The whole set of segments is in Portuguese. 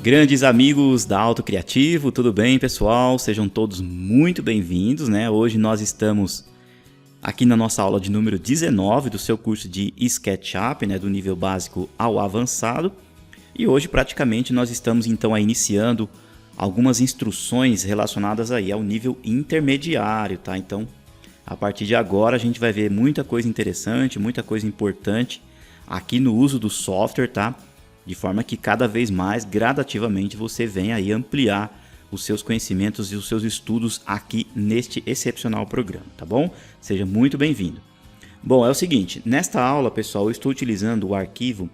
Grandes amigos da Auto Criativo, tudo bem, pessoal? Sejam todos muito bem-vindos, né? Hoje nós estamos aqui na nossa aula de número 19 do seu curso de SketchUp, né? Do nível básico ao avançado. E hoje praticamente nós estamos então iniciando algumas instruções relacionadas aí ao nível intermediário, tá? Então, a partir de agora a gente vai ver muita coisa interessante, muita coisa importante aqui no uso do software, tá? De forma que cada vez mais, gradativamente, você venha aí ampliar os seus conhecimentos e os seus estudos aqui neste excepcional programa, tá bom? Seja muito bem-vindo. Bom, é o seguinte, nesta aula, pessoal, eu estou utilizando o arquivo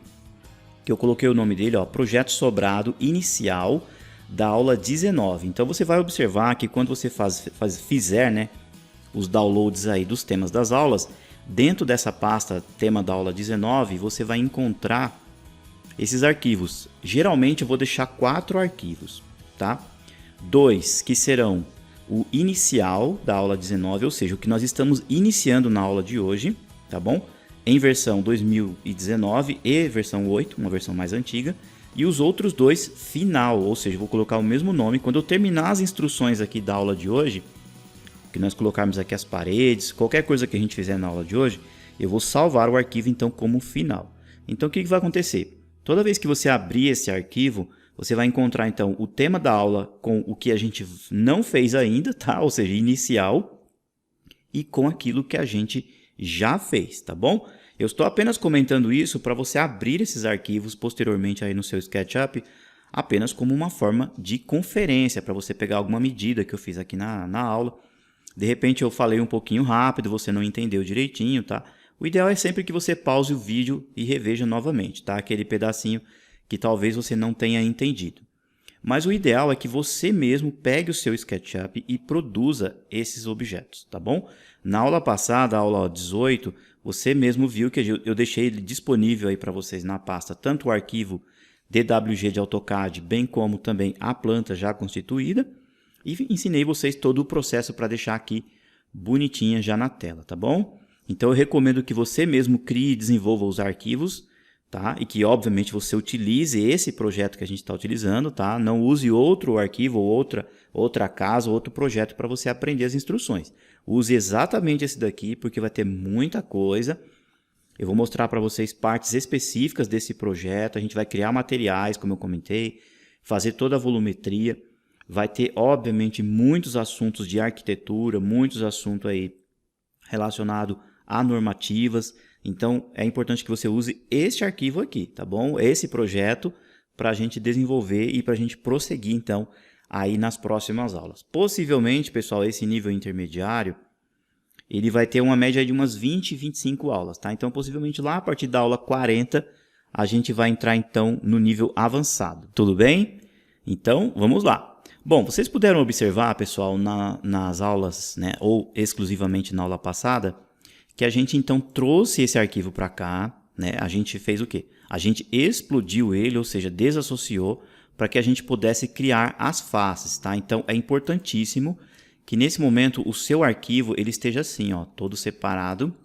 que eu coloquei o nome dele, ó, Projeto Sobrado Inicial da aula 19. Então você vai observar que quando você fizer, né, os downloads aí dos temas das aulas, dentro dessa pasta tema da aula 19, você vai encontrar esses arquivos. Geralmente eu vou deixar 4 arquivos, tá? 2 que serão o inicial da aula 19, ou seja, o que nós estamos iniciando na aula de hoje, tá bom? Em versão 2019 e versão 8, uma versão mais antiga. E os outros 2 final, ou seja, vou colocar o mesmo nome. Quando eu terminar as instruções aqui da aula de hoje, que nós colocarmos aqui as paredes, qualquer coisa que a gente fizer na aula de hoje, eu vou salvar o arquivo então como final. Então o que vai acontecer? Toda vez que você abrir esse arquivo, você vai encontrar então o tema da aula com o que a gente não fez ainda, tá? Ou seja, inicial, e com aquilo que a gente já fez, tá bom? Eu estou apenas comentando isso para você abrir esses arquivos posteriormente aí no seu SketchUp, apenas como uma forma de conferência, para você pegar alguma medida que eu fiz aqui na aula. De repente eu falei um pouquinho rápido, você não entendeu direitinho, tá? O ideal é sempre que você pause o vídeo e reveja novamente, tá? Aquele pedacinho que talvez você não tenha entendido. Mas o ideal é que você mesmo pegue o seu SketchUp e produza esses objetos, tá bom? Na aula passada, a aula 18, você mesmo viu que eu deixei ele disponível aí para vocês na pasta, tanto o arquivo DWG de AutoCAD, bem como também a planta já constituída, e ensinei vocês todo o processo para deixar aqui bonitinha já na tela, tá bom? Então eu recomendo que você mesmo crie e desenvolva os arquivos, tá? E que obviamente você utilize esse projeto que a gente está utilizando, tá? Não use outro arquivo ou outra casa ou outro projeto para você aprender as instruções. Use exatamente esse daqui porque vai ter muita coisa. Eu vou mostrar para vocês partes específicas desse projeto. A gente vai criar materiais, como eu comentei, fazer toda a volumetria. Vai ter obviamente muitos assuntos de arquitetura, muitos assuntos aí relacionados a normativas. Então é importante que você use este arquivo aqui, tá bom? Esse projeto para a gente desenvolver e para a gente prosseguir então aí nas próximas aulas. Possivelmente, pessoal, esse nível intermediário ele vai ter uma média de umas 20, 25 aulas, tá? Então possivelmente lá a partir da aula 40 a gente vai entrar então no nível avançado, tudo bem? Então vamos lá. Bom, vocês puderam observar, pessoal, nas aulas, né, ou exclusivamente na aula passada, que a gente então trouxe esse arquivo para cá, né? A gente fez o quê? A gente explodiu ele, ou seja, desassociou para que a gente pudesse criar as faces, tá? Então é importantíssimo que nesse momento o seu arquivo ele esteja assim, ó, todo separado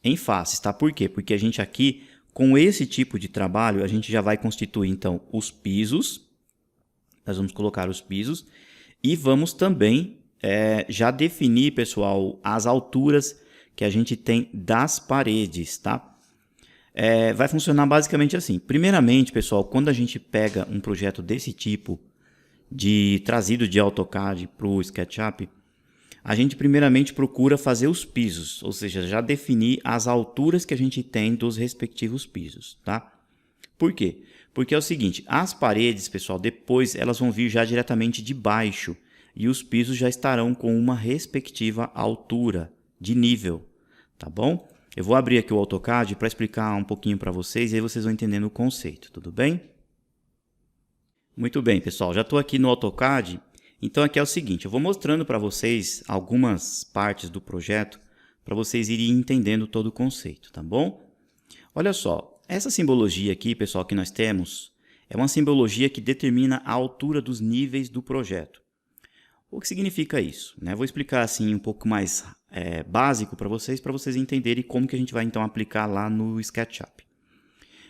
em faces, tá? Por quê? Porque a gente aqui, com esse tipo de trabalho, a gente já vai constituir então os pisos. Nós vamos colocar os pisos e vamos também já definir, pessoal, as alturas que a gente tem das paredes, tá? Vai funcionar basicamente assim. Primeiramente, pessoal, quando a gente pega um projeto desse tipo, trazido de AutoCAD para o SketchUp, a gente primeiramente procura fazer os pisos, ou seja, já definir as alturas que a gente tem dos respectivos pisos, tá? Por quê? Porque é o seguinte, as paredes, pessoal, depois elas vão vir já diretamente de baixo e os pisos já estarão com uma respectiva altura de nível, tá bom? Eu vou abrir aqui o AutoCAD para explicar um pouquinho para vocês e aí vocês vão entendendo o conceito, tudo bem? Muito bem, pessoal, já estou aqui no AutoCAD, então aqui é o seguinte, eu vou mostrando para vocês algumas partes do projeto para vocês irem entendendo todo o conceito, tá bom? Olha só, essa simbologia aqui, pessoal, que nós temos, é uma simbologia que determina a altura dos níveis do projeto. O que significa isso? Vou explicar assim um pouco mais básico para vocês entenderem como que a gente vai então aplicar lá no SketchUp.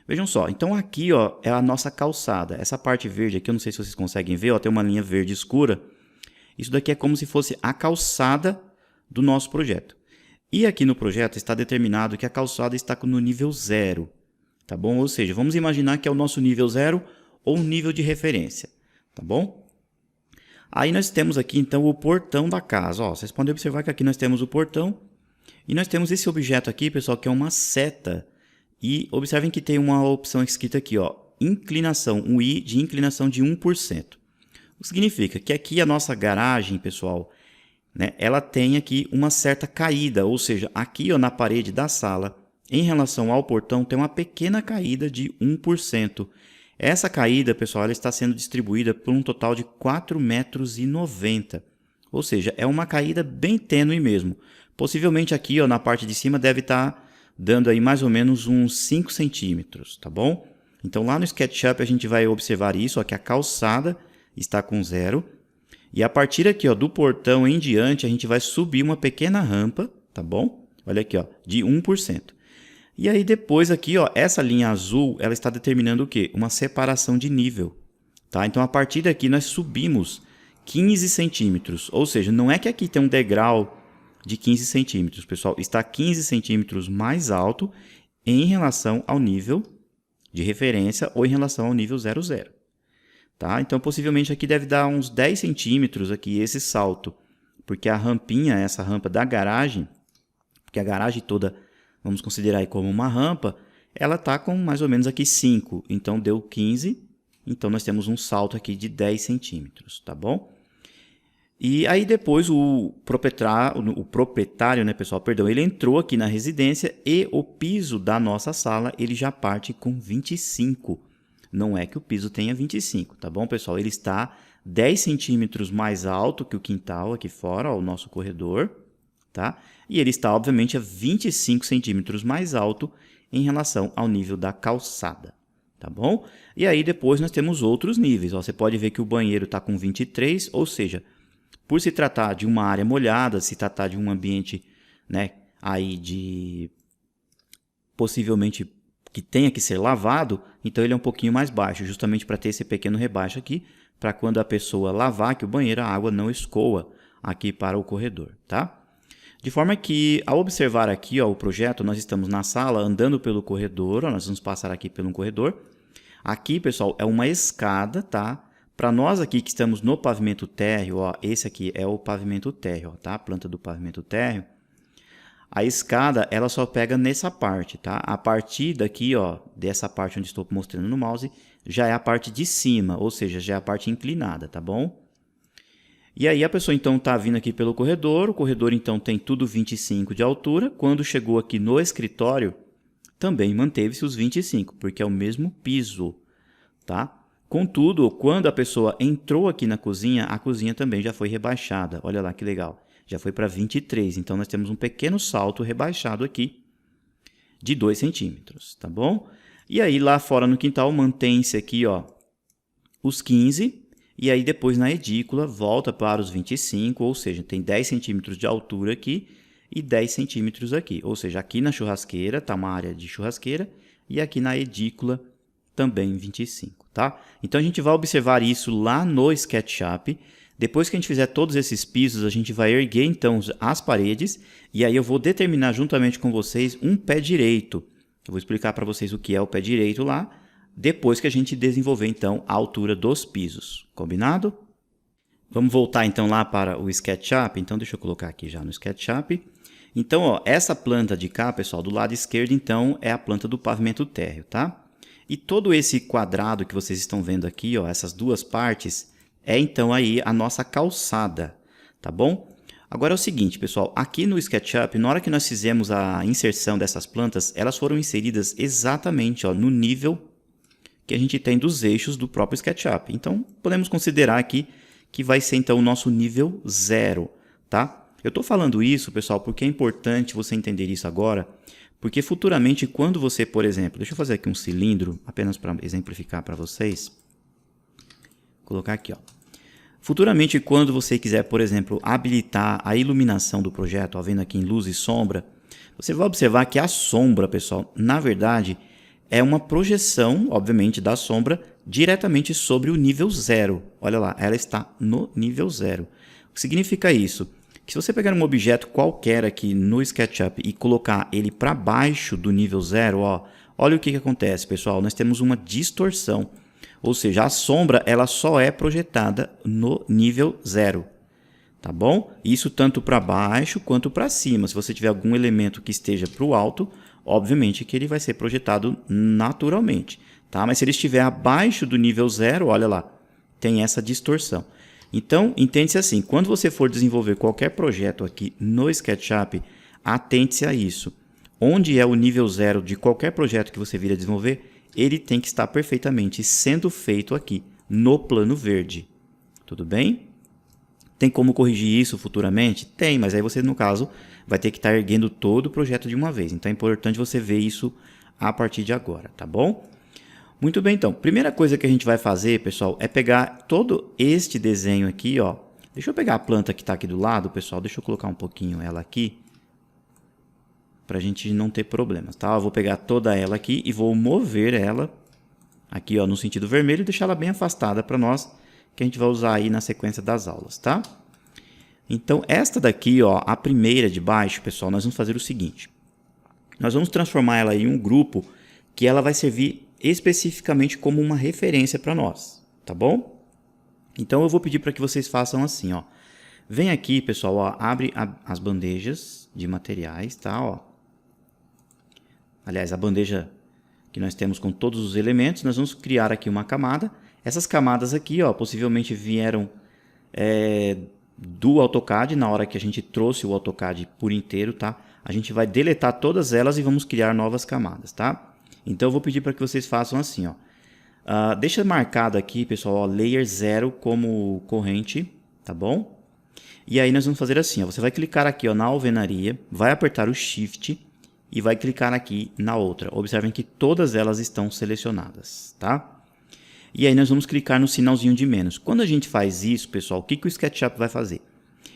Vejam só, então aqui ó, é a nossa calçada. Essa parte verde aqui, eu não sei se vocês conseguem ver, ó, tem uma linha verde escura. Isso daqui é como se fosse a calçada do nosso projeto. E aqui no projeto está determinado que a calçada está no nível 0. Tá bom? Ou seja, vamos imaginar que é o nosso nível 0 ou nível de referência. Tá bom? Aí nós temos aqui então o portão da casa. Ó, vocês podem observar que aqui nós temos o portão. E nós temos esse objeto aqui, pessoal, que é uma seta. E observem que tem uma opção escrita aqui, ó, inclinação, um I de inclinação de 1%. O que significa que aqui a nossa garagem, pessoal, né, ela tem aqui uma certa caída, ou seja, aqui ó, na parede da sala, em relação ao portão, tem uma pequena caída de 1%. Essa caída, pessoal, ela está sendo distribuída por um total de 4,90 metros. Ou seja, é uma caída bem tênue mesmo. Possivelmente aqui ó, na parte de cima deve estar dando aí mais ou menos uns 5 centímetros, tá bom? Então lá no SketchUp a gente vai observar isso, ó, que a calçada está com 0. E a partir aqui ó, do portão em diante a gente vai subir uma pequena rampa, tá bom? Olha aqui, ó, de 1%. E aí depois aqui, ó, essa linha azul, ela está determinando o quê? Uma separação de nível, tá? Então a partir daqui nós subimos 15 centímetros, ou seja, não é que aqui tem um degrau de 15 centímetros, pessoal, está 15 centímetros mais alto em relação ao nível de referência ou em relação ao nível 00. Tá? Então, possivelmente aqui deve dar uns 10 centímetros aqui esse salto, porque a rampinha, essa rampa da garagem, porque a garagem toda, vamos considerar aí como uma rampa, ela está com mais ou menos aqui 5, então deu 15, então nós temos um salto aqui de 10 centímetros, tá bom? E aí depois o proprietário, né, pessoal, perdão, ele entrou aqui na residência e o piso da nossa sala, ele já parte com 25. Não é que o piso tenha 25, tá bom, pessoal? Ele está 10 centímetros mais alto que o quintal aqui fora, ó, o nosso corredor, tá? E ele está, obviamente, a 25 centímetros mais alto em relação ao nível da calçada, tá bom? E aí depois nós temos outros níveis, ó. Você pode ver que o banheiro está com 23, ou seja, por se tratar de uma área molhada, se tratar de um ambiente, né, aí de possivelmente que tenha que ser lavado, então ele é um pouquinho mais baixo, justamente para ter esse pequeno rebaixo aqui, para quando a pessoa lavar aqui o banheiro, a água não escoa aqui para o corredor, tá? De forma que, ao observar aqui ó, o projeto, nós estamos na sala, andando pelo corredor, ó, nós vamos passar aqui pelo corredor. Aqui, pessoal, é uma escada, tá? Para nós aqui que estamos no pavimento térreo, ó, esse aqui é o pavimento térreo, ó, tá? A planta do pavimento térreo. A escada, ela só pega nessa parte, tá? A partir daqui, ó, dessa parte onde estou mostrando no mouse, já é a parte de cima, ou seja, já é a parte inclinada, tá bom? E aí a pessoa então está vindo aqui pelo corredor, o corredor então tem tudo 25 de altura. Quando chegou aqui no escritório, também manteve-se os 25, porque é o mesmo piso, tá? Contudo, quando a pessoa entrou aqui na cozinha, a cozinha também já foi rebaixada. Olha lá que legal. Já foi para 23, então nós temos um pequeno salto rebaixado aqui de 2 centímetros, tá bom? E aí lá fora no quintal mantém-se aqui ó, os 15, e aí depois na edícula volta para os 25, ou seja, tem 10 centímetros de altura aqui e 10 centímetros aqui. Ou seja, aqui na churrasqueira está uma área de churrasqueira e aqui na edícula também 25, tá? Então a gente vai observar isso lá no SketchUp. Depois que a gente fizer todos esses pisos, a gente vai erguer então as paredes e aí eu vou determinar juntamente com vocês um pé direito. Eu vou explicar para vocês o que é o pé direito lá, depois que a gente desenvolver então a altura dos pisos. Combinado? Vamos voltar então lá para o SketchUp. Então deixa eu colocar aqui já no SketchUp. Então, ó, essa planta de cá, pessoal, do lado esquerdo então é a planta do pavimento térreo, tá? E todo esse quadrado que vocês estão vendo aqui, ó, essas duas partes, é então aí a nossa calçada, tá bom? Agora é o seguinte, pessoal, aqui no SketchUp, na hora que nós fizemos a inserção dessas plantas, elas foram inseridas exatamente ó, no nível que a gente tem dos eixos do próprio SketchUp. Então, podemos considerar aqui que vai ser então o nosso nível 0, tá? Eu estou falando isso, pessoal, porque é importante você entender isso agora, porque futuramente quando você, por exemplo, deixa eu fazer aqui um cilindro, apenas para exemplificar para vocês, vou colocar aqui, ó. Futuramente, quando você quiser, por exemplo, habilitar a iluminação do projeto, ó, vendo aqui em luz e sombra, você vai observar que a sombra, pessoal, na verdade, é uma projeção, obviamente, da sombra diretamente sobre o nível 0. Olha lá, ela está no nível 0. O que significa isso? Que se você pegar um objeto qualquer aqui no SketchUp e colocar ele para baixo do nível 0, olha o que acontece, pessoal. Nós temos uma distorção. Ou seja, a sombra ela só é projetada no nível 0. Tá bom? Isso tanto para baixo quanto para cima. Se você tiver algum elemento que esteja para o alto, obviamente que ele vai ser projetado naturalmente. Tá? Mas se ele estiver abaixo do nível 0, olha lá, tem essa distorção. Então, entende-se assim, quando você for desenvolver qualquer projeto aqui no SketchUp, atente-se a isso. Onde é o nível 0 de qualquer projeto que você vir a desenvolver, ele tem que estar perfeitamente sendo feito aqui, no plano verde. Tudo bem? Tem como corrigir isso futuramente? Tem, mas aí você, no caso, vai ter que estar erguendo todo o projeto de uma vez. Então é importante você ver isso a partir de agora, tá bom? Muito bem, então. Primeira coisa que a gente vai fazer, pessoal, é pegar todo este desenho aqui, ó. Deixa eu pegar a planta que está aqui do lado, pessoal. Deixa eu colocar um pouquinho ela aqui, para a gente não ter problemas, tá? Eu vou pegar toda ela aqui e vou mover ela aqui, ó, no sentido vermelho e deixar ela bem afastada para nós, que a gente vai usar aí na sequência das aulas, tá? Então, esta daqui, ó, a primeira de baixo, pessoal, nós vamos fazer o seguinte. Nós vamos transformar ela em um grupo que ela vai servir especificamente como uma referência para nós, tá bom? Então, eu vou pedir para que vocês façam assim, ó. Vem aqui, pessoal, ó, abre as bandejas de materiais, tá? Ó. Aliás, a bandeja que nós temos com todos os elementos, nós vamos criar aqui uma camada. Essas camadas aqui, ó, possivelmente vieram do AutoCAD, na hora que a gente trouxe o AutoCAD por inteiro, tá? A gente vai deletar todas elas e vamos criar novas camadas, tá? Então eu vou pedir para que vocês façam assim, ó. Deixa marcado aqui, pessoal, ó, Layer 0 como corrente, tá bom? E aí nós vamos fazer assim, ó, você vai clicar aqui, ó, na alvenaria, vai apertar o Shift e vai clicar aqui na outra. Observem que todas elas estão selecionadas, tá? E aí nós vamos clicar no sinalzinho de menos. Quando a gente faz isso, pessoal, o que o SketchUp vai fazer?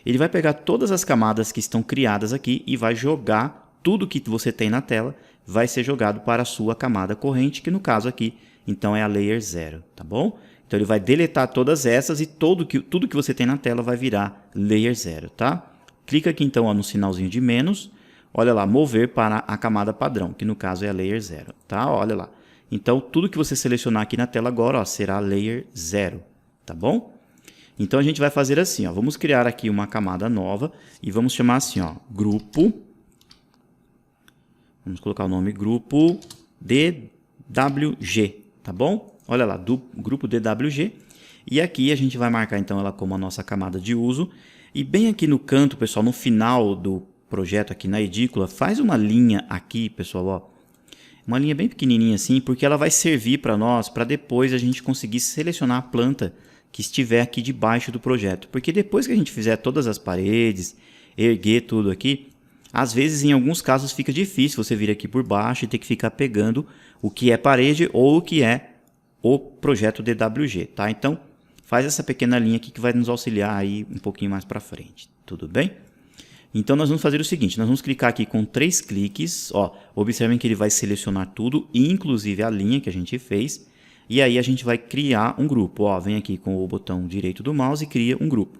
Ele vai pegar todas as camadas que estão criadas aqui e vai jogar tudo que você tem na tela, vai ser jogado para a sua camada corrente, que no caso aqui, então é a Layer 0, tá bom? Então ele vai deletar todas essas e tudo que você tem na tela vai virar Layer 0, tá? Clica aqui então, ó, no sinalzinho de menos, olha lá, mover para a camada padrão, que no caso é a Layer 0, tá? Olha lá. Então, tudo que você selecionar aqui na tela agora, ó, será Layer 0, tá bom? Então, a gente vai fazer assim, ó, vamos criar aqui uma camada nova e vamos chamar assim, ó, grupo, vamos colocar o nome grupo DWG, tá bom? Olha lá, do grupo DWG, e aqui a gente vai marcar então ela como a nossa camada de uso, e bem aqui no canto, pessoal, no final do projeto aqui na edícula, faz uma linha aqui, pessoal, ó, uma linha bem pequenininha assim, porque ela vai servir para nós, para depois a gente conseguir selecionar a planta que estiver aqui debaixo do projeto. Porque depois que a gente fizer todas as paredes, erguer tudo aqui, às vezes em alguns casos fica difícil você vir aqui por baixo e ter que ficar pegando o que é parede ou o que é o projeto DWG, tá? Então, faz essa pequena linha aqui que vai nos auxiliar aí um pouquinho mais para frente, tudo bem? Então, nós vamos fazer o seguinte, nós vamos clicar aqui com 3 cliques, ó, observem que ele vai selecionar tudo, inclusive a linha que a gente fez, e aí a gente vai criar um grupo, ó, vem aqui com o botão direito do mouse e cria um grupo,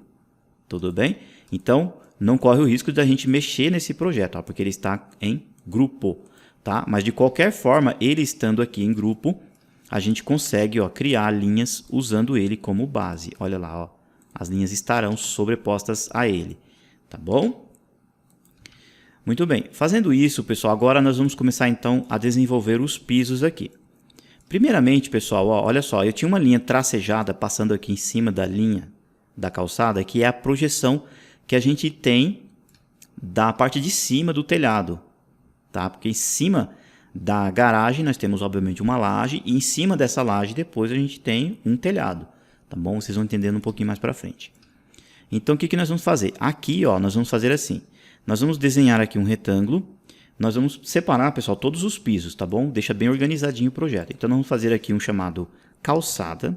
tudo bem? Então, não corre o risco de a gente mexer nesse projeto, ó, porque ele está em grupo, tá? Mas de qualquer forma, ele estando aqui em grupo, a gente consegue, ó, criar linhas usando ele como base, olha lá, ó, as linhas estarão sobrepostas a ele, tá bom? Muito bem, fazendo isso, pessoal, agora nós vamos começar então a desenvolver os pisos aqui. Primeiramente, pessoal, ó, olha só, eu tinha uma linha tracejada passando aqui em cima da linha da calçada, que é a projeção que a gente tem da parte de cima do telhado, tá? Porque em cima da garagem nós temos, obviamente, uma laje e em cima dessa laje depois a gente tem um telhado, tá bom? Vocês vão entendendo um pouquinho mais para frente. Então, o que nós vamos fazer? Aqui, ó, nós vamos fazer assim. Nós vamos desenhar aqui um retângulo, nós vamos separar, pessoal, todos os pisos, tá bom? Deixa bem organizadinho o projeto. Então, nós vamos fazer aqui um chamado calçada.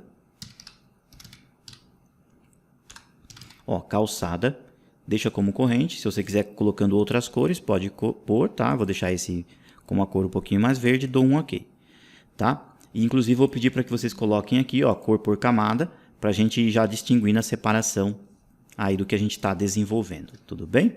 Ó, calçada, deixa como corrente. Se você quiser colocando outras cores, pode pôr, tá? Vou deixar esse com uma cor um pouquinho mais verde, dou um OK. tá? E, inclusive, vou pedir para que vocês coloquem aqui, ó, cor por camada, para a gente já distinguir na separação aí do que a gente está desenvolvendo, tudo bem?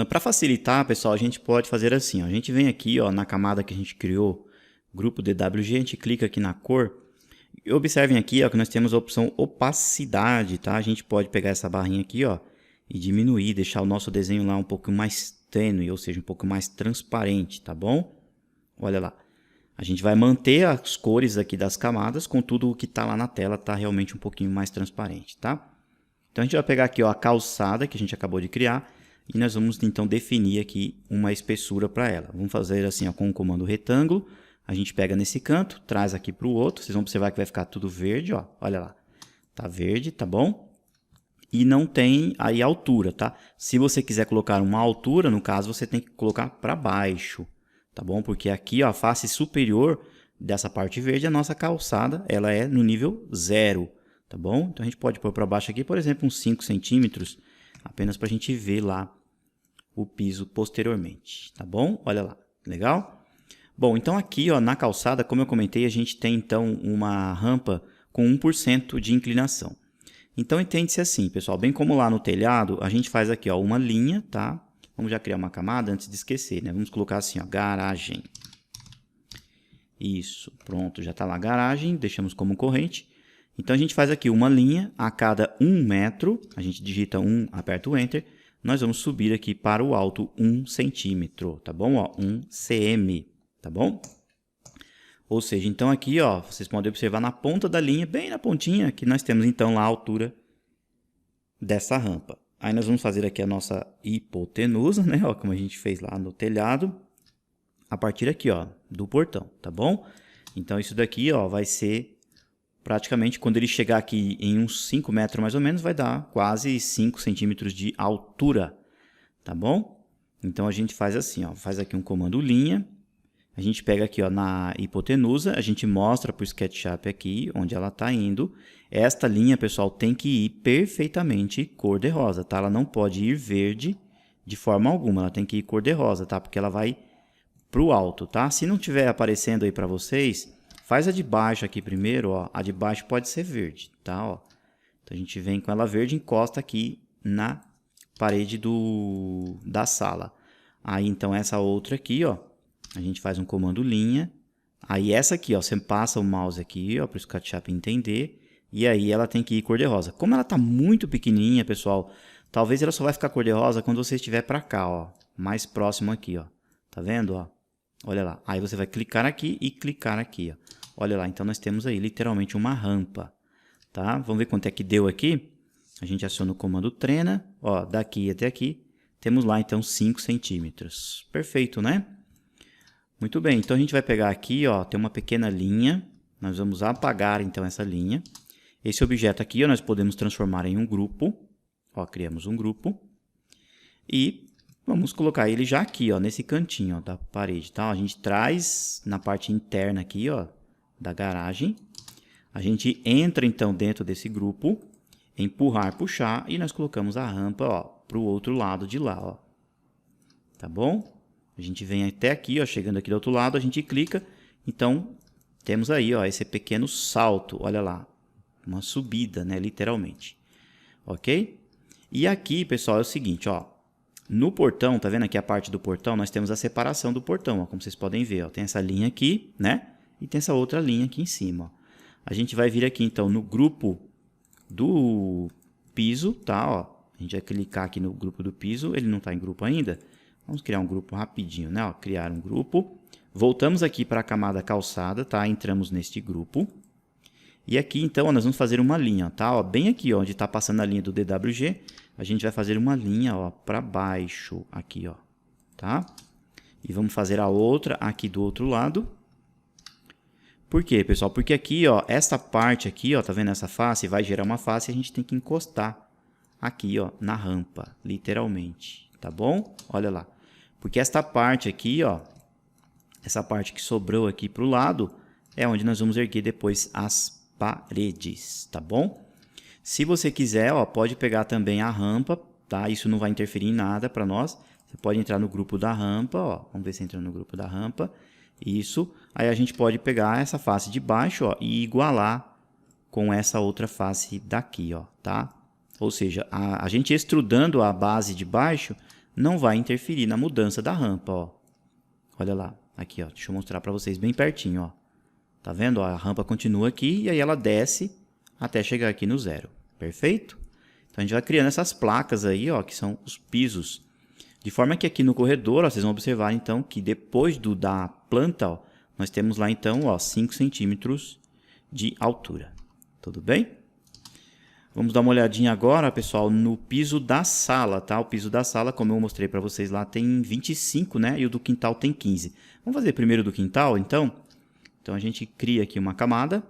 Para facilitar, pessoal, a gente pode fazer assim, ó, a gente vem aqui, ó, na camada que a gente criou, grupo DWG, a gente clica aqui na cor, e observem aqui, ó, que nós temos a opção opacidade, tá? A gente pode pegar essa barrinha aqui, ó, e diminuir, deixar o nosso desenho lá um pouco mais tênue, ou seja, um pouco mais transparente, tá bom? Olha lá. A gente vai manter as cores aqui das camadas, contudo o que está lá na tela está realmente um pouquinho mais transparente, tá? Então a gente vai pegar aqui, ó, a calçada que a gente acabou de criar e nós vamos então definir aqui uma espessura para ela. Vamos fazer assim, ó, com o comando retângulo, a gente pega nesse canto, traz aqui para o outro, vocês vão observar que vai ficar tudo verde, ó, olha lá. Tá verde, tá bom? E não tem aí altura, tá? Se você quiser colocar uma altura, no caso, você tem que colocar para baixo. Tá bom? Porque aqui, ó, a face superior dessa parte verde, a nossa calçada, ela é no nível 0, tá bom? Então a gente pode pôr para baixo aqui, por exemplo, uns 5 centímetros, apenas para a gente ver lá o piso posteriormente, tá bom? Olha lá, legal? Bom, então aqui, ó, na calçada, como eu comentei, a gente tem então uma rampa com 1% de inclinação. Então entende-se assim, pessoal, bem como lá no telhado, a gente faz aqui, ó, uma linha, tá? Vamos já criar uma camada antes de esquecer, né? Vamos colocar assim, ó, garagem. Isso, pronto, já está lá garagem, deixamos como corrente. Então a gente faz aqui uma linha a cada 1 metro, a gente digita 1, aperta o Enter, nós vamos subir aqui para o alto 1 centímetro, tá bom? Ó, 1 cm, tá bom? Ou seja, então aqui, ó, vocês podem observar na ponta da linha, bem na pontinha, que nós temos então lá a altura dessa rampa. Aí nós vamos fazer aqui a nossa hipotenusa, né? Ó, como a gente fez lá no telhado, a partir aqui, ó, do portão, tá bom? Então isso daqui, ó, vai ser praticamente quando ele chegar aqui em uns 5 metros mais ou menos, vai dar quase 5 centímetros de altura, tá bom? Então a gente faz assim, ó, faz aqui um comando linha, a gente pega aqui, ó, na hipotenusa, a gente mostra para o SketchUp aqui onde ela está indo. Esta linha, pessoal, tem que ir perfeitamente cor-de-rosa, tá? Ela não pode ir verde de forma alguma, ela tem que ir cor-de-rosa, tá? Porque ela vai para o alto, tá? Se não estiver aparecendo aí para vocês, faz a de baixo aqui primeiro, ó. A de baixo pode ser verde, tá? Ó. Então a gente vem com ela verde e encosta aqui na parede da sala. Aí então essa outra aqui, ó, a gente faz um comando linha. Aí essa aqui, ó, você passa o mouse aqui, ó, para o SketchUp entender. E aí ela tem que ir cor-de-rosa. Como ela está muito pequenininha, pessoal, talvez ela só vai ficar cor-de-rosa quando você estiver para cá, ó, mais próximo aqui, ó. Tá vendo, ó? Olha lá. Aí você vai clicar aqui e clicar aqui, ó. Olha lá, então nós temos aí literalmente uma rampa, tá? Vamos ver quanto é que deu aqui. A gente aciona o comando treina, ó, daqui até aqui. Temos lá então 5 centímetros. Perfeito, né? Muito bem, então a gente vai pegar aqui, ó, tem uma pequena linha. Nós vamos apagar então essa linha. Esse objeto aqui, ó, nós podemos transformar em um grupo. Ó, criamos um grupo. E vamos colocar ele já aqui, ó, nesse cantinho, ó, da parede, tá? A gente traz na parte interna aqui, ó, da garagem. A gente entra então dentro desse grupo, empurrar, puxar e nós colocamos a rampa, ó, para o outro lado de lá, ó. Tá bom? A gente vem até aqui, ó, chegando aqui do outro lado, a gente clica. Então, temos aí, ó, esse pequeno salto, olha lá, uma subida, né, literalmente. Ok? E aqui, pessoal, é o seguinte, ó, no portão, tá vendo aqui a parte do portão? Nós temos a separação do portão, ó, como vocês podem ver, ó, tem essa linha aqui, né, e tem essa outra linha aqui em cima, ó. A gente vai vir aqui, então, no grupo do piso, tá, ó, a gente vai clicar aqui no grupo do piso, ele não está em grupo ainda. Vamos criar um grupo rapidinho, né? Ó, criar um grupo. Voltamos aqui para a camada calçada, tá? Entramos neste grupo. E aqui, então, ó, nós vamos fazer uma linha, tá? Ó, bem aqui, ó, onde está passando a linha do DWG, a gente vai fazer uma linha, ó, para baixo, aqui, ó, tá? E vamos fazer a outra aqui do outro lado. Por quê, pessoal? Porque aqui, ó, esta parte aqui, ó, tá vendo essa face? Vai gerar uma face e a gente tem que encostar aqui, ó, na rampa, literalmente, tá bom? Olha lá. Porque esta parte aqui, ó, essa parte que sobrou aqui para o lado, é onde nós vamos erguer depois as paredes, tá bom? Se você quiser, ó, pode pegar também a rampa, tá? Isso não vai interferir em nada para nós. Você pode entrar no grupo da rampa, ó. Vamos ver se entra no grupo da rampa. Isso. Aí a gente pode pegar essa face de baixo, ó, e igualar com essa outra face daqui, ó, tá? Ou seja, a gente extrudando a base de baixo não vai interferir na mudança da rampa, ó. Olha lá, aqui, ó, deixa eu mostrar para vocês bem pertinho, ó. Tá vendo? Ó, a rampa continua aqui e aí ela desce até chegar aqui no zero. Perfeito? Então a gente vai criando essas placas aí, ó, que são os pisos. De forma que aqui no corredor, ó, vocês vão observar então que depois da planta, ó, nós temos lá então, ó, 5 centímetros de altura. Tudo bem? Vamos dar uma olhadinha agora, pessoal, no piso da sala, tá? O piso da sala, como eu mostrei para vocês lá, tem 25, né? E o do quintal tem 15. Vamos fazer primeiro do quintal, então? Então a gente cria aqui uma camada.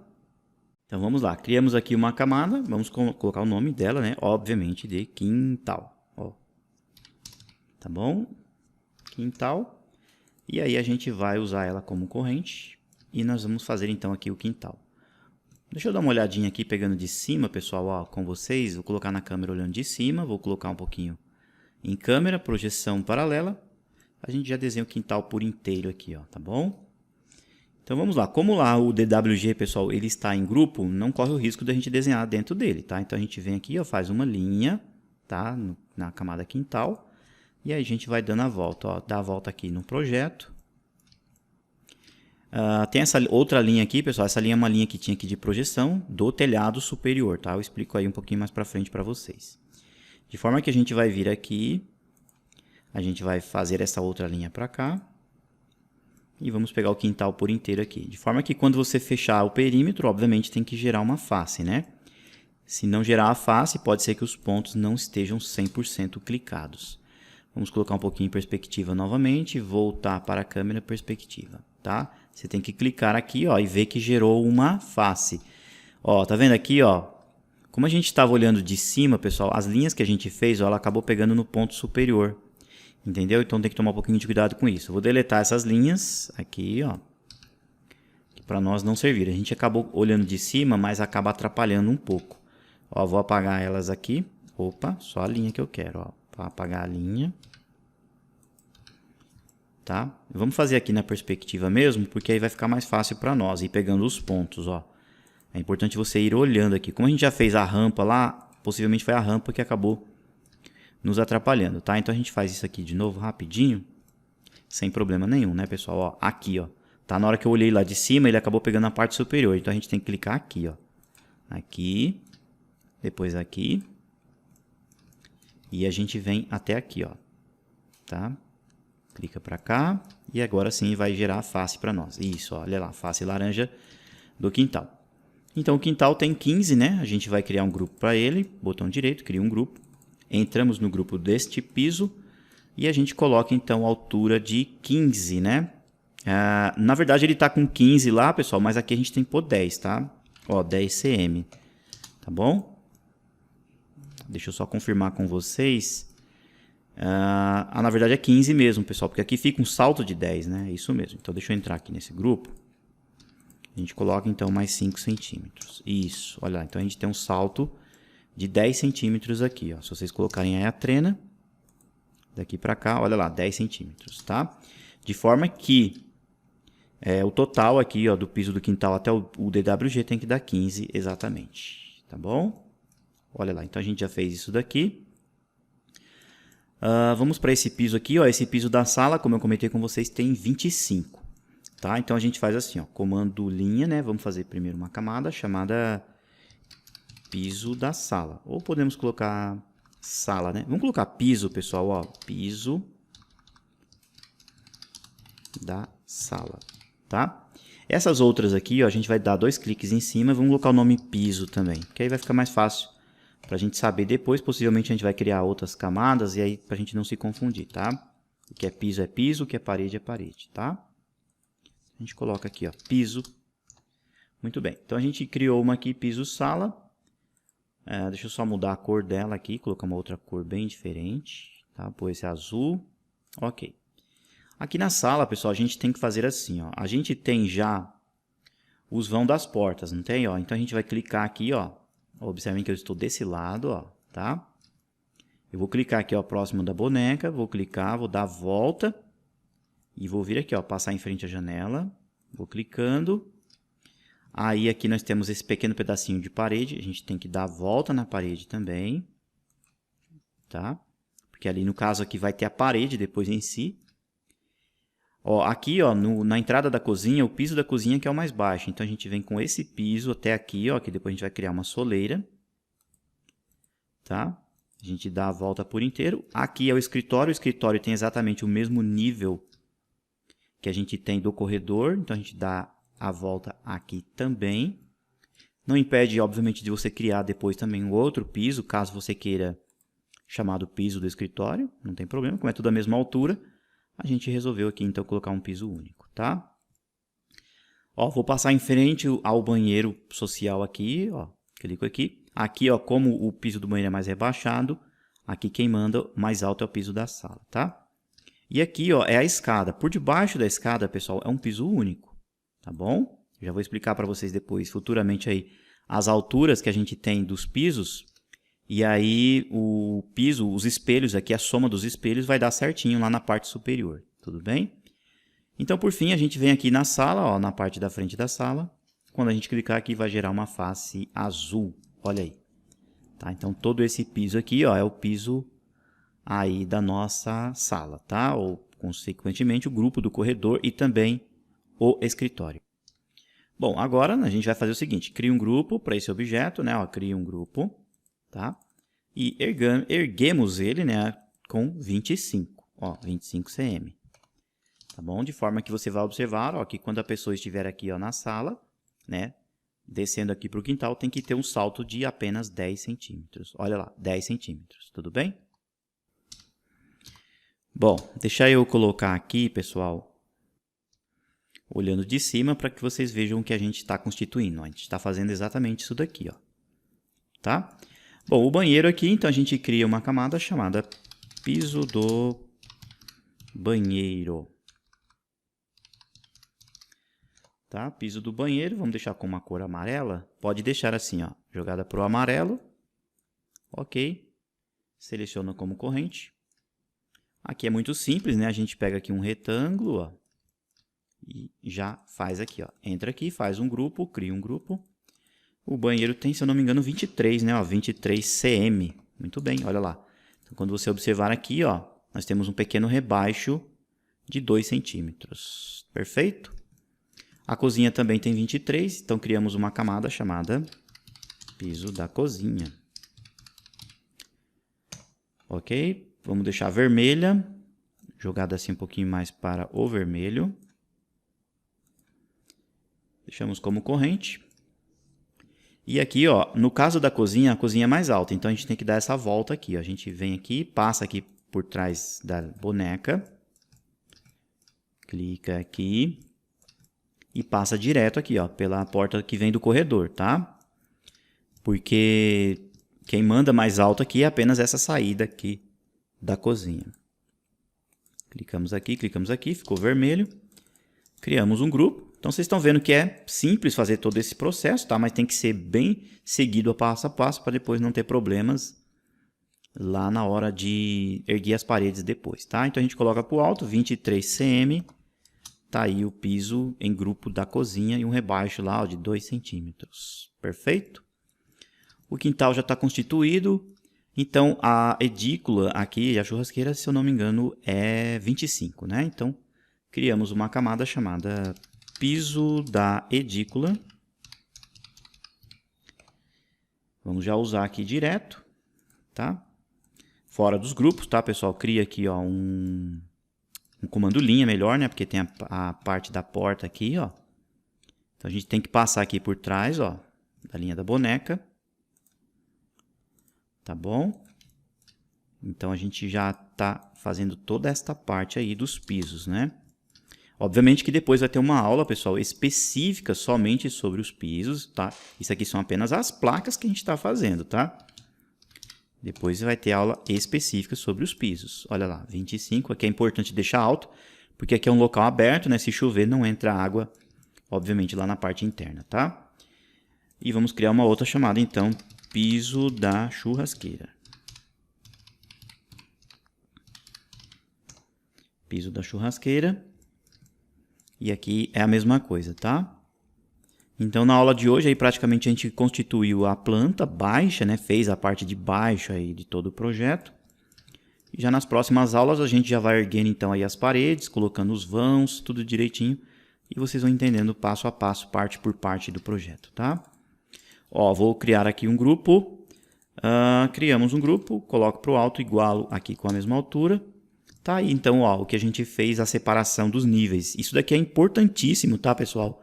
Então vamos lá, criamos aqui uma camada, vamos colocar o nome dela, né? Obviamente de quintal, ó. Tá bom? Quintal. E aí a gente vai usar ela como corrente e nós vamos fazer então aqui o quintal. Deixa eu dar uma olhadinha aqui pegando de cima, pessoal, ó, com vocês. Vou colocar na câmera olhando de cima, vou colocar um pouquinho em câmera, projeção paralela. A gente já desenha o quintal por inteiro aqui, ó, tá bom? Então vamos lá. Como lá o DWG, pessoal, ele está em grupo, não corre o risco de a gente desenhar dentro dele, tá? Então a gente vem aqui, ó, faz uma linha, tá? Na camada quintal. E aí a gente vai dando a volta, ó, dá a volta aqui no projeto. Tem essa outra linha aqui, pessoal, essa linha é uma linha que tinha aqui de projeção do telhado superior, tá? Eu explico aí um pouquinho mais para frente para vocês. De forma que a gente vai vir aqui, a gente vai fazer essa outra linha para cá. E vamos pegar o quintal por inteiro aqui. De forma que quando você fechar o perímetro, obviamente tem que gerar uma face, né? Se não gerar a face, pode ser que os pontos não estejam 100% clicados. Vamos colocar um pouquinho em perspectiva novamente, voltar para a câmera perspectiva, tá? Você tem que clicar aqui, ó, e ver que gerou uma face. Ó, tá vendo aqui, ó? Como a gente estava olhando de cima, pessoal, as linhas que a gente fez, ó, ela acabou pegando no ponto superior. Entendeu? Então tem que tomar um pouquinho de cuidado com isso. Eu vou deletar essas linhas aqui, ó, que para nós não serviram. A gente acabou olhando de cima, mas acaba atrapalhando um pouco. Ó, vou apagar elas aqui. Opa, só a linha que eu quero, ó. Para apagar a linha. Tá? Vamos fazer aqui na perspectiva mesmo, porque aí vai ficar mais fácil para nós ir pegando os pontos, ó. É importante você ir olhando aqui. Como a gente já fez a rampa lá, possivelmente foi a rampa que acabou nos atrapalhando, tá? Então a gente faz isso aqui de novo rapidinho, sem problema nenhum, né, pessoal? Ó, aqui, ó. Tá? Na hora que eu olhei lá de cima, ele acabou pegando a parte superior. Então a gente tem que clicar aqui, ó. Aqui, depois aqui. E a gente vem até aqui, ó. Tá? Clica para cá e agora sim vai gerar a face para nós. Isso, ó, olha lá, face laranja do quintal. Então o quintal tem 15, né? A gente vai criar um grupo para ele, botão direito, cria um grupo. Entramos no grupo deste piso e a gente coloca então a altura de 15, né? Na verdade ele está com 15 lá, pessoal, mas aqui a gente tem que pôr 10, tá? Ó, 10 cm, tá bom? Deixa eu só confirmar com vocês. Na verdade é 15 mesmo, pessoal, porque aqui fica um salto de 10, né? É isso mesmo. Então deixa eu entrar aqui nesse grupo. A gente coloca então mais 5 centímetros. Isso, olha lá. Então a gente tem um salto de 10 centímetros aqui, ó. Se vocês colocarem aí a trena, daqui para cá, olha lá, 10 centímetros, tá? De forma que o total aqui, ó, do piso do quintal até o DWG tem que dar 15 exatamente, tá bom? Olha lá, então a gente já fez isso daqui. Vamos para esse piso aqui, ó. Esse piso da sala, como eu comentei com vocês, tem 25, tá? Então a gente faz assim, ó, comando linha, né? Vamos fazer primeiro uma camada chamada piso da sala. Ou podemos colocar sala, né? Vamos colocar piso, pessoal, ó. Piso da sala, tá? Essas outras aqui, ó, a gente vai dar 2 cliques em cima e vamos colocar o nome piso também, que aí vai ficar mais fácil para a gente saber depois. Possivelmente a gente vai criar outras camadas e aí para a gente não se confundir, tá? O que é piso, o que é parede, tá? A gente coloca aqui, ó, piso. Muito bem. Então a gente criou uma aqui, piso sala. Deixa eu só mudar a cor dela aqui, colocar uma outra cor bem diferente, tá? Pôr esse azul. Ok. Aqui na sala, pessoal, a gente tem que fazer assim, ó. A gente tem já os vão das portas, não tem, ó? Então a gente vai clicar aqui, ó. Observem que eu estou desse lado, ó, tá? Eu vou clicar aqui, ó, próximo da boneca, vou clicar, vou dar a volta E vou vir aqui, ó, passar em frente à janela. Vou clicando. Aí aqui nós temos esse pequeno pedacinho de parede. A gente tem que dar a volta na parede também. Tá? Porque ali no caso aqui vai ter a parede depois em si. Ó, aqui, ó, na entrada da cozinha, o piso da cozinha que é o mais baixo. Então a gente vem com esse piso até aqui, ó, que depois a gente vai criar uma soleira. Tá? A gente dá a volta por inteiro. Aqui é o escritório tem exatamente o mesmo nível que a gente tem do corredor. Então a gente dá a volta aqui também. Não impede, obviamente, de você criar depois também um outro piso, caso você queira chamado piso do escritório. Não tem problema, como é tudo a mesma altura. A gente resolveu aqui, então, colocar um piso único, tá? Ó, vou passar em frente ao banheiro social aqui, ó. Clico aqui. Aqui, ó, como o piso do banheiro é mais rebaixado, aqui quem manda mais alto é o piso da sala, tá? E aqui, ó, é a escada. Por debaixo da escada, pessoal, é um piso único, tá bom? Já vou explicar para vocês depois, futuramente aí, as alturas que a gente tem dos pisos. E aí o piso, os espelhos aqui, a soma dos espelhos vai dar certinho lá na parte superior, tudo bem? Então, por fim, a gente vem aqui na sala, ó, na parte da frente da sala. Quando a gente clicar aqui, vai gerar uma face azul, olha aí. Tá? Então, todo esse piso aqui, ó, é o piso aí da nossa sala, tá? Ou, consequentemente, o grupo do corredor e também o escritório. Bom, agora a gente vai fazer o seguinte, cria um grupo para esse objeto, né? Ó, cria um grupo. Tá? E erguemos ele, né, com 25, ó, 25 cm. Tá bom? De forma que você vai observar, ó, que quando a pessoa estiver aqui, ó, na sala, né, descendo aqui para o quintal, tem que ter um salto de apenas 10 centímetros. Olha lá, 10 centímetros, tudo bem? Bom, deixa eu colocar aqui, pessoal, olhando de cima para que vocês vejam o que a gente está constituindo. Ó. A gente está fazendo exatamente isso daqui, ó. Tá? Bom, o banheiro aqui, então a gente cria uma camada chamada piso do banheiro. Tá? Piso do banheiro, vamos deixar com uma cor amarela. Pode deixar assim, ó, jogada para o amarelo. Ok. Seleciona como corrente. Aqui é muito simples, né? A gente pega aqui um retângulo, ó, e já faz aqui, ó. Entra aqui, faz um grupo, cria um grupo. O banheiro tem, se eu não me engano, 23, né? Ó, 23 cm. Muito bem, olha lá. Então, quando você observar aqui, ó, nós temos um pequeno rebaixo de 2 centímetros. Perfeito? A cozinha também tem 23, então criamos uma camada chamada piso da cozinha. Ok? Vamos deixar vermelha, jogada assim um pouquinho mais para o vermelho. Deixamos como corrente. E aqui, ó, no caso da cozinha, a cozinha é mais alta, então a gente tem que dar essa volta aqui, ó. A gente vem aqui, passa aqui por trás da boneca, clica aqui e passa direto aqui, ó, pela porta que vem do corredor, tá? Porque quem manda mais alto aqui é apenas essa saída aqui da cozinha. Clicamos aqui, ficou vermelho. Criamos um grupo. Então, vocês estão vendo que é simples fazer todo esse processo, tá? Mas tem que ser bem seguido passo a passo para depois não ter problemas lá na hora de erguer as paredes depois, tá? Então, a gente coloca para o alto, 23 cm. Tá aí o piso em grupo da cozinha e um rebaixo lá, ó, de 2 centímetros. Perfeito? O quintal já está constituído. Então, a edícula aqui, a churrasqueira, se eu não me engano, é 25, né? Então, criamos uma camada chamada piso da edícula. Vamos já usar aqui direto, tá? Fora dos grupos, tá, pessoal? Cria aqui, ó, um comando linha melhor, né? Porque tem a parte da porta aqui, ó. Então, a gente tem que passar aqui por trás, ó, da linha da boneca. Tá bom? Então, a gente já tá fazendo toda esta parte aí dos pisos, né? Obviamente que depois vai ter uma aula, pessoal, específica somente sobre os pisos, tá? Isso aqui são apenas as placas que a gente está fazendo, tá? Depois vai ter aula específica sobre os pisos. Olha lá, 25, aqui é importante deixar alto, porque aqui é um local aberto, né? Se chover, não entra água, obviamente, lá na parte interna, tá? E vamos criar uma outra chamada, então, piso da churrasqueira. Piso da churrasqueira. E aqui é a mesma coisa, tá? Então, na aula de hoje, aí, praticamente a gente constituiu a planta baixa, né? Fez a parte de baixo aí de todo o projeto. E já nas próximas aulas, a gente já vai erguendo então aí as paredes, colocando os vãos, tudo direitinho. E vocês vão entendendo passo a passo, parte por parte do projeto, tá? Ó, vou criar aqui um grupo. Criamos um grupo, coloco para o alto, igualo aqui com a mesma altura. Tá aí, então, ó, o que a gente fez, a separação dos níveis. Isso daqui é importantíssimo, tá, pessoal?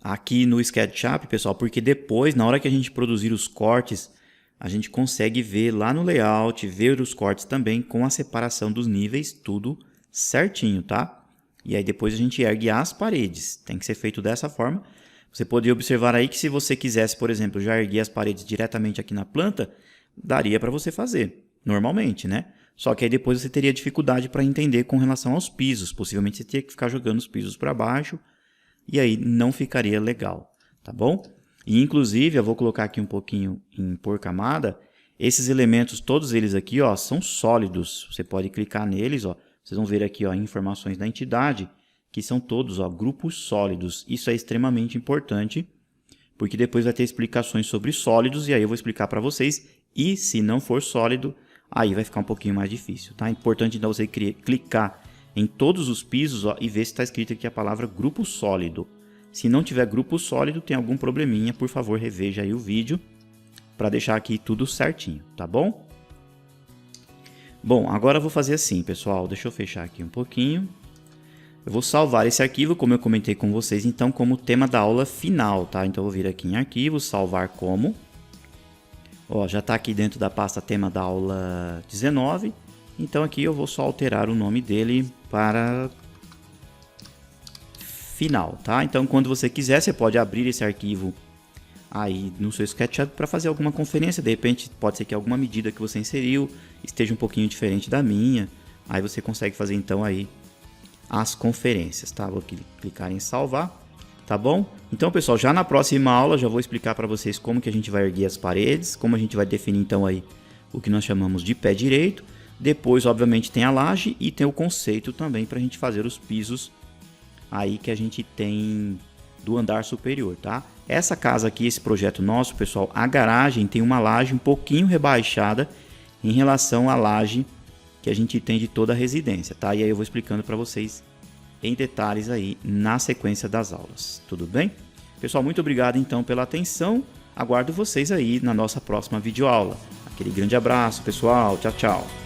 Aqui no SketchUp, pessoal, porque depois, na hora que a gente produzir os cortes, a gente consegue ver lá no layout, ver os cortes também com a separação dos níveis, tudo certinho, tá? E aí depois a gente ergue as paredes. Tem que ser feito dessa forma. Você poderia observar aí que se você quisesse, por exemplo, já erguer as paredes diretamente aqui na planta, daria para você fazer, normalmente, né? Só que aí depois você teria dificuldade para entender com relação aos pisos. Possivelmente você teria que ficar jogando os pisos para baixo e aí não ficaria legal, tá bom? E inclusive, eu vou colocar aqui um pouquinho por camada. Esses elementos, todos eles aqui, ó, são sólidos. Você pode clicar neles, ó. Vocês vão ver aqui, ó, informações da entidade, que são todos, ó, grupos sólidos. Isso é extremamente importante, porque depois vai ter explicações sobre sólidos e aí eu vou explicar para vocês. E se não for sólido, aí vai ficar um pouquinho mais difícil, tá? É importante então você clicar em todos os pisos, ó, e ver se está escrito aqui a palavra grupo sólido. Se não tiver grupo sólido, tem algum probleminha, por favor, reveja aí o vídeo para deixar aqui tudo certinho, tá bom? Bom, agora eu vou fazer assim, pessoal. Deixa eu fechar aqui um pouquinho. Eu vou salvar esse arquivo, como eu comentei com vocês, então, como tema da aula final, tá? Então, eu vou vir aqui em arquivos, salvar como. Ó, já está aqui dentro da pasta tema da aula 19. Então, aqui eu vou só alterar o nome dele para final, tá? Então, quando você quiser, você pode abrir esse arquivo aí no seu SketchUp para fazer alguma conferência. De repente, pode ser que alguma medida que você inseriu esteja um pouquinho diferente da minha. Aí você consegue fazer, então, aí as conferências, tá? Vou clicar em salvar, tá bom? Então, pessoal, já na próxima aula já vou explicar para vocês como que a gente vai erguer as paredes, como a gente vai definir, então, aí o que nós chamamos de pé direito. Depois, obviamente, tem a laje e tem o conceito também para a gente fazer os pisos aí que a gente tem do andar superior, tá? Essa casa aqui, esse projeto nosso, pessoal, a garagem tem uma laje um pouquinho rebaixada em relação à laje que a gente tem de toda a residência, tá? E aí eu vou explicando para vocês em detalhes aí na sequência das aulas, tudo bem? Pessoal, muito obrigado então pela atenção. Aguardo vocês aí na nossa próxima videoaula. Aquele grande abraço, pessoal. Tchau, tchau.